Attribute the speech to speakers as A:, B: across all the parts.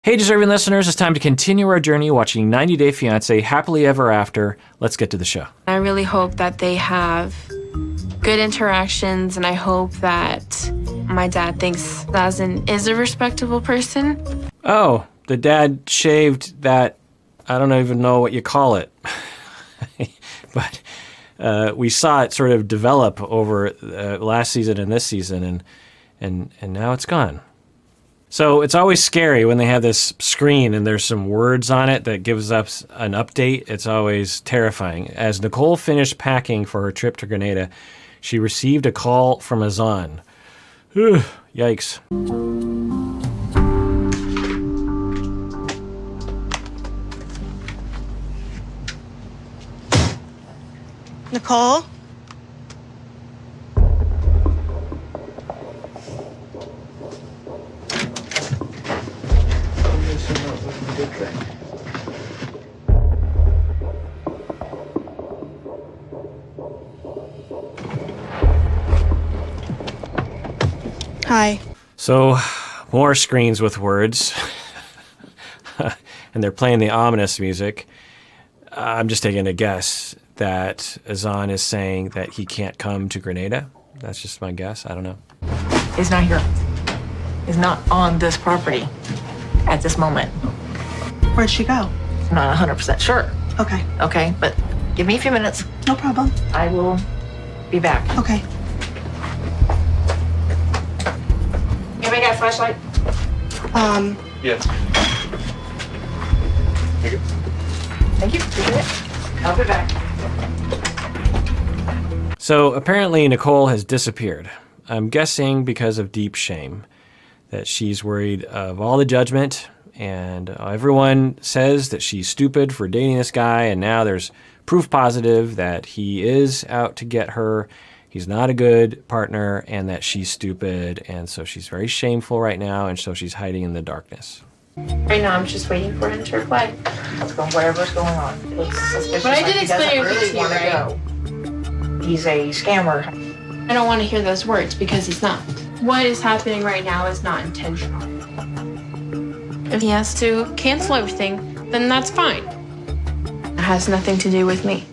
A: Hey, deserving listeners, it's time to continue our journey watching 90 Day Fiancé Happily Ever After. Let's get to the show.
B: I really hope that they have good interactions, and I hope that my dad thinks Azan is a respectable person.
A: Oh, the dad shaved that, I don't even know what you call it. But we saw it sort of develop over last season and this season, and now it's gone. So it's always scary when they have this screen and there's some words on it that gives us an update. It's always terrifying. As Nicole finished packing for her trip to Grenada, she received a call from Azan. Yikes.
C: Nicole? Hi.
A: So, more screens with words. And they're playing the ominous music. I'm just taking a guess that Azan is saying that he can't come to Grenada. That's just my guess. I don't know.
D: He's not here. He's not on this property at this moment.
C: Where'd she go?
D: I'm not 100% sure.
C: Okay.
D: Okay, but give me a few minutes.
C: No problem.
D: I will be back.
C: Okay.
D: Anybody got a flashlight?
E: Yes. Thank you.
D: Thank you. Appreciate it. I'll be back.
A: So apparently Nicole has disappeared. I'm guessing because of deep shame, that she's worried of all the judgment, and everyone says that she's stupid for dating this guy, and now there's proof positive that he is out to get her. He's not a good partner, and that she's stupid, and so she's very shameful right now, and so she's hiding in the darkness.
B: Right now, I'm just waiting for him to reply.
D: Let's go whatever's going on. It's suspicious.
B: But I did
D: he
B: explain
D: doesn't
B: everything
D: really
B: to you,
D: want to go. He's a scammer.
B: I don't want to hear those words because he's not. What is happening right now is not intentional. If he has to cancel everything, then that's fine. It has nothing to do with me.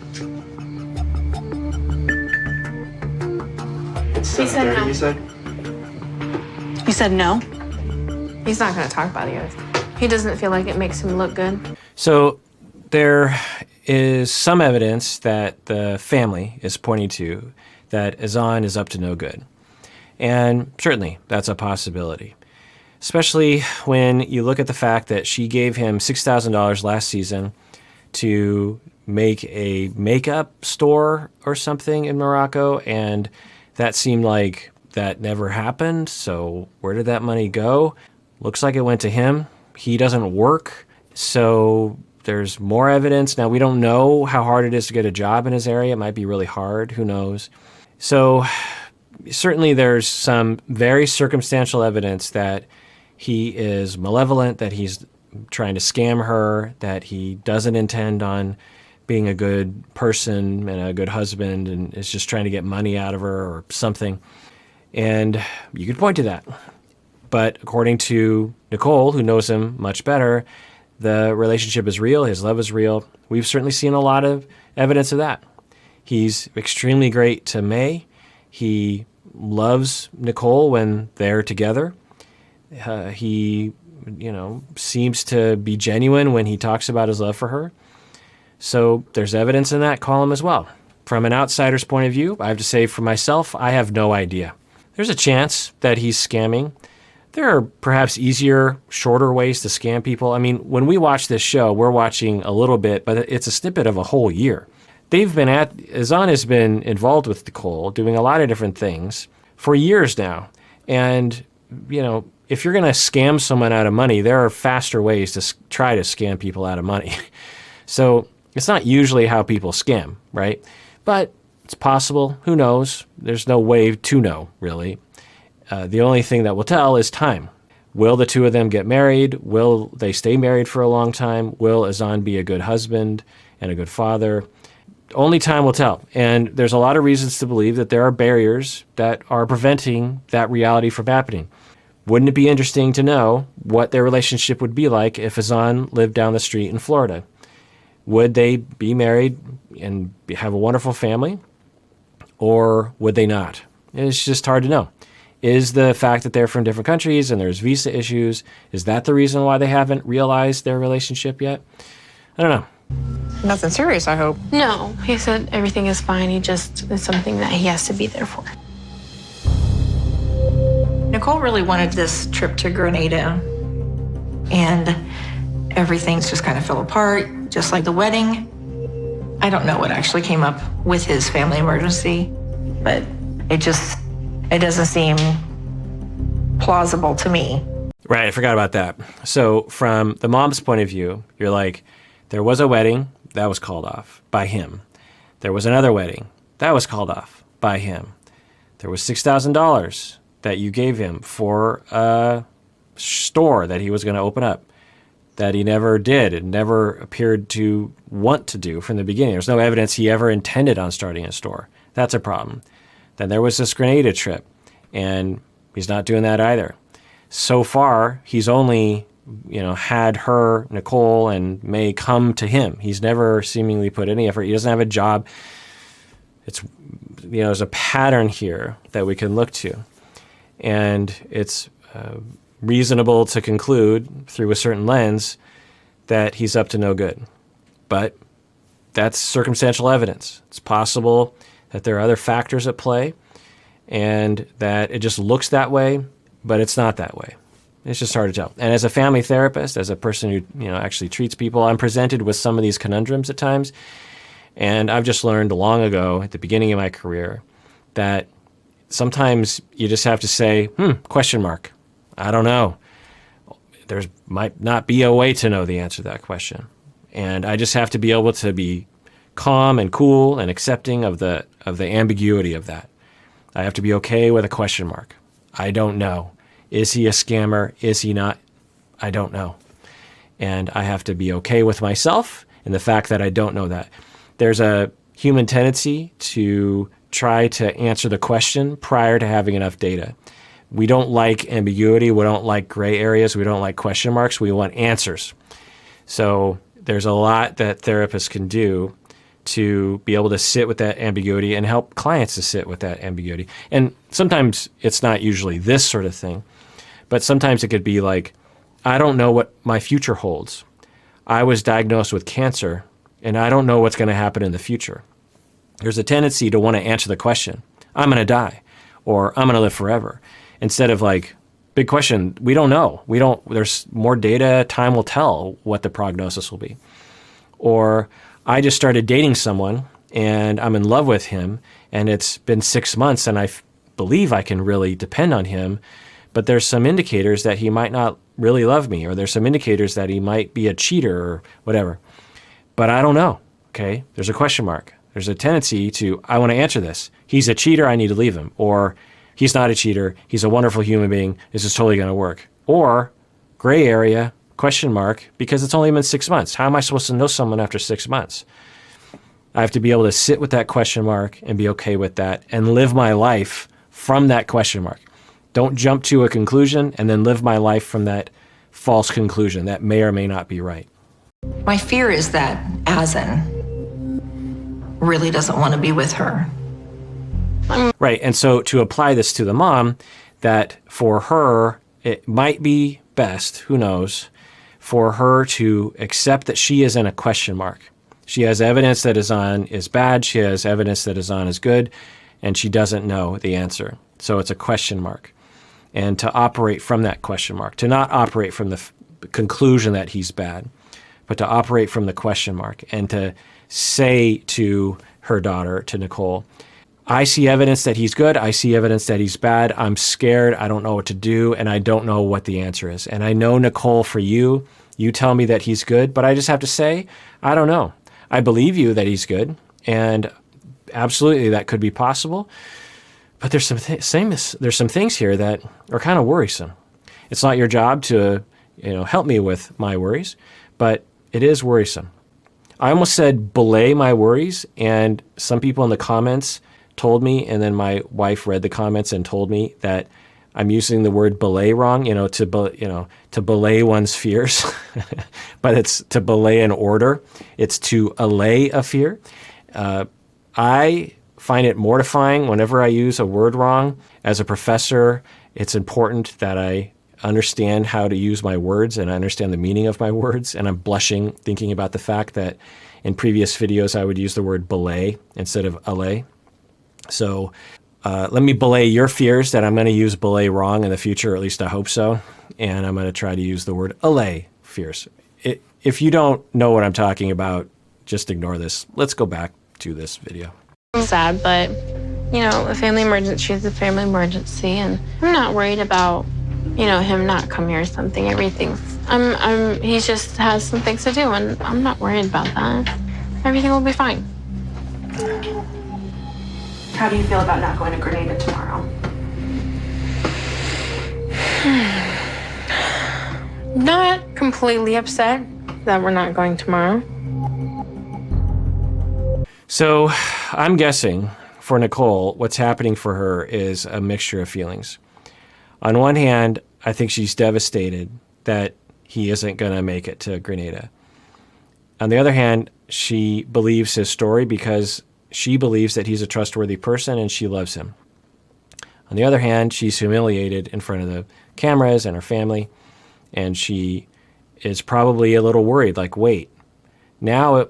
B: He said no.
E: You said?
C: You said no?
B: He's not going to talk about it. He doesn't feel like it makes him look good.
A: So there is some evidence that the family is pointing to that Azan is up to no good. And certainly that's a possibility, especially when you look at the fact that she gave him $6,000 last season to make a makeup store or something in Morocco, and that seemed like that never happened. So where did that money go? Looks like it went to him. He doesn't work, so there's more evidence. Now, we don't know how hard it is to get a job in his area. It might be really hard. Who knows? So certainly there's some very circumstantial evidence that he is malevolent, that he's trying to scam her, that he doesn't intend on being a good person and a good husband and is just trying to get money out of her or something. And you could point to that. But according to Nicole, who knows him much better, the relationship is real, his love is real. We've certainly seen a lot of evidence of that. He's extremely great to May. He loves Nicole when they're together. He, seems to be genuine when he talks about his love for her. So there's evidence in that column as well. From an outsider's point of view, I have to say for myself, I have no idea. There's a chance that he's scamming. There are perhaps easier, shorter ways to scam people. I mean, when we watch this show, we're watching a little bit, but it's a snippet of a whole year. Azan has been involved with Nicole, doing a lot of different things for years now. And, if you're going to scam someone out of money, there are faster ways to try to scam people out of money. So it's not usually how people scam, right? But it's possible. Who knows? There's no way to know, really. The only thing that will tell is time. Will the two of them get married? Will they stay married for a long time? Will Azan be a good husband and a good father? Only time will tell. And there's a lot of reasons to believe that there are barriers that are preventing that reality from happening. Wouldn't it be interesting to know what their relationship would be like if Azan lived down the street in Florida? Would they be married and have a wonderful family, or would they not? It's just hard to know. Is the fact that they're from different countries and there's visa issues, is that the reason why they haven't realized their relationship yet? I don't know.
D: Nothing serious, I hope.
B: No, he said everything is fine. He just is something that he has to be there for.
D: Nicole really wanted this trip to Grenada, and everything's just kind of fell apart, just like the wedding. I don't know what actually came up with his family emergency, but it doesn't seem plausible to me.
A: Right, I forgot about that. So from the mom's point of view, you're like, there was a wedding that was called off by him. There was another wedding that was called off by him. There was $6,000 that you gave him for a store that he was going to open up that he never did and never appeared to want to do from the beginning. There's no evidence he ever intended on starting a store. That's a problem. Then there was this Grenada trip, and he's not doing that either. So far, he's only, had her, Nicole, and May come to him. He's never seemingly put any effort. He doesn't have a job. It's, there's a pattern here that we can look to. And it's reasonable to conclude through a certain lens that he's up to no good. But that's circumstantial evidence. It's possible that there are other factors at play and that it just looks that way, but it's not that way. It's just hard to tell. And as a family therapist, as a person who actually treats people, I'm presented with some of these conundrums at times. And I've just learned long ago at the beginning of my career that sometimes you just have to say, question mark. I don't know. There might not be a way to know the answer to that question. And I just have to be able to be calm and cool and accepting of the ambiguity of that. I have to be okay with a question mark. I don't know. Is he a scammer? Is he not? I don't know. And I have to be okay with myself and the fact that I don't know that. There's a human tendency to try to answer the question prior to having enough data. We don't like ambiguity. We don't like gray areas. We don't like question marks. We want answers. So there's a lot that therapists can do to be able to sit with that ambiguity and help clients to sit with that ambiguity. And sometimes it's not usually this sort of thing, but sometimes it could be like, I don't know what my future holds. I was diagnosed with cancer, and I don't know what's going to happen in the future. There's a tendency to want to answer the question, I'm going to die, or I'm going to live forever. Instead of like, big question, we don't know. There's more data, time will tell what the prognosis will be. Or I just started dating someone and I'm in love with him and it's been 6 months and I believe I can really depend on him, but there's some indicators that he might not really love me, or there's some indicators that he might be a cheater or whatever. But I don't know, okay? There's a question mark. There's a tendency to, I want to answer this. He's a cheater, I need to leave him. Or he's not a cheater, he's a wonderful human being, this is totally going to work. Or gray area, question mark, because it's only been 6 months. How am I supposed to know someone after 6 months? I have to be able to sit with that question mark and be okay with that and live my life from that question mark. Don't jump to a conclusion and then live my life from that false conclusion that may or may not be right.
D: My fear is that Azan really doesn't want to be with her.
A: Right, and so to apply this to the mom, that for her, it might be best, who knows, for her to accept that she is in a question mark. She has evidence that Azan is bad, she has evidence that Azan is good, and she doesn't know the answer. So it's a question mark. And to operate from that question mark, to not operate from the conclusion that he's bad, but to operate from the question mark and to say to her daughter, to Nicole, I see evidence that he's good. I see evidence that he's bad. I'm scared. I don't know what to do, and I don't know what the answer is. And I know, Nicole, for you, you tell me that he's good, but I just have to say, I don't know. I believe you that he's good, and absolutely that could be possible. But there's some things here that are kind of worrisome. It's not your job to, help me with my worries, but it is worrisome. I almost said belay my worries, and some people in the comments told me, and then my wife read the comments and told me that I'm using the word belay wrong, to belay one's fears, but it's to belay an order. It's to allay a fear. I find it mortifying whenever I use a word wrong. As a professor, it's important that I understand how to use my words and I understand the meaning of my words. And I'm blushing thinking about the fact that in previous videos I would use the word belay instead of allay. So let me belay your fears that I'm going to use belay wrong in the future, or at least I hope so. And I'm going to try to use the word allay fears. If you don't know what I'm talking about, just ignore this. Let's go back to this video.
B: I'm sad, but, a family emergency is a family emergency, and I'm not worried about, him not coming or something. He just has some things to do, and I'm not worried about that. Everything will be fine.
C: How do you feel about not going to Grenada tomorrow?
B: Not completely upset that we're not going tomorrow.
A: So I'm guessing for Nicole, what's happening for her is a mixture of feelings. On one hand, I think she's devastated that he isn't going to make it to Grenada. On the other hand, she believes his story because she believes that he's a trustworthy person and she loves him. On the other hand, she's humiliated in front of the cameras and her family, and she is probably a little worried, like, wait, now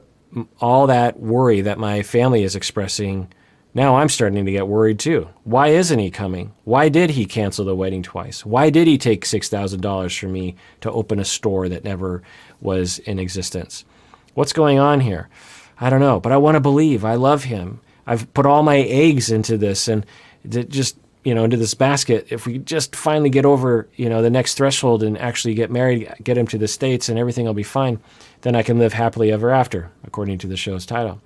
A: all that worry that my family is expressing, now I'm starting to get worried too. Why isn't he coming? Why did he cancel the wedding twice? Why did he take $6,000 from me to open a store that never was in existence? What's going on here? I don't know, but I want to believe. I love him. I've put all my eggs into this and just, into this basket. If we just finally get over, the next threshold and actually get married, get him to the States and everything will be fine, then I can live happily ever after, according to the show's title.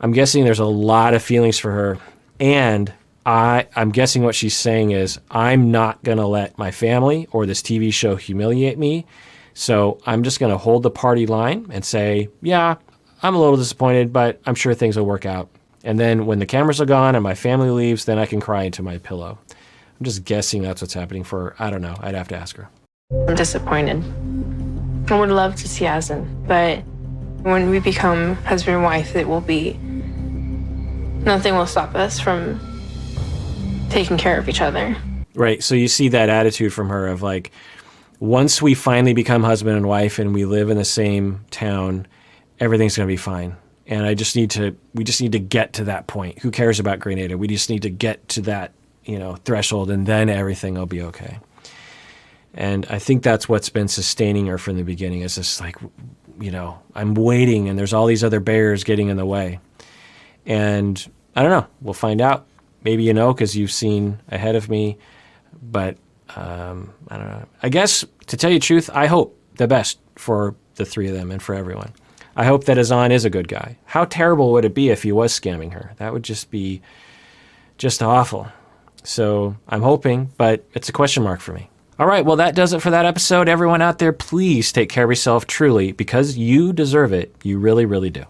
A: I'm guessing there's a lot of feelings for her. And I'm guessing what she's saying is, I'm not going to let my family or this TV show humiliate me. So I'm just going to hold the party line and say, yeah, I'm a little disappointed, but I'm sure things will work out. And then when the cameras are gone and my family leaves, then I can cry into my pillow. I'm just guessing that's what's happening for her. I don't know. I'd have to ask her.
B: I'm disappointed. I would love to see Azan, but when we become husband and wife, nothing will stop us from taking care of each other.
A: Right. So you see that attitude from her of like, once we finally become husband and wife and we live in the same town, everything's going to be fine. And we just need to get to that point. Who cares about Grenada? We just need to get to that, threshold, and then everything will be okay. And I think that's what's been sustaining her from the beginning, is this like, I'm waiting and there's all these other barriers getting in the way. And I don't know, we'll find out. Maybe because you've seen ahead of me, but I don't know. I guess, to tell you the truth, I hope the best for the three of them and for everyone. I hope that Azan is a good guy. How terrible would it be if he was scamming her? That would just be awful. So I'm hoping, but it's a question mark for me. All right, well, that does it for that episode. Everyone out there, please take care of yourself truly, because you deserve it. You really, really do.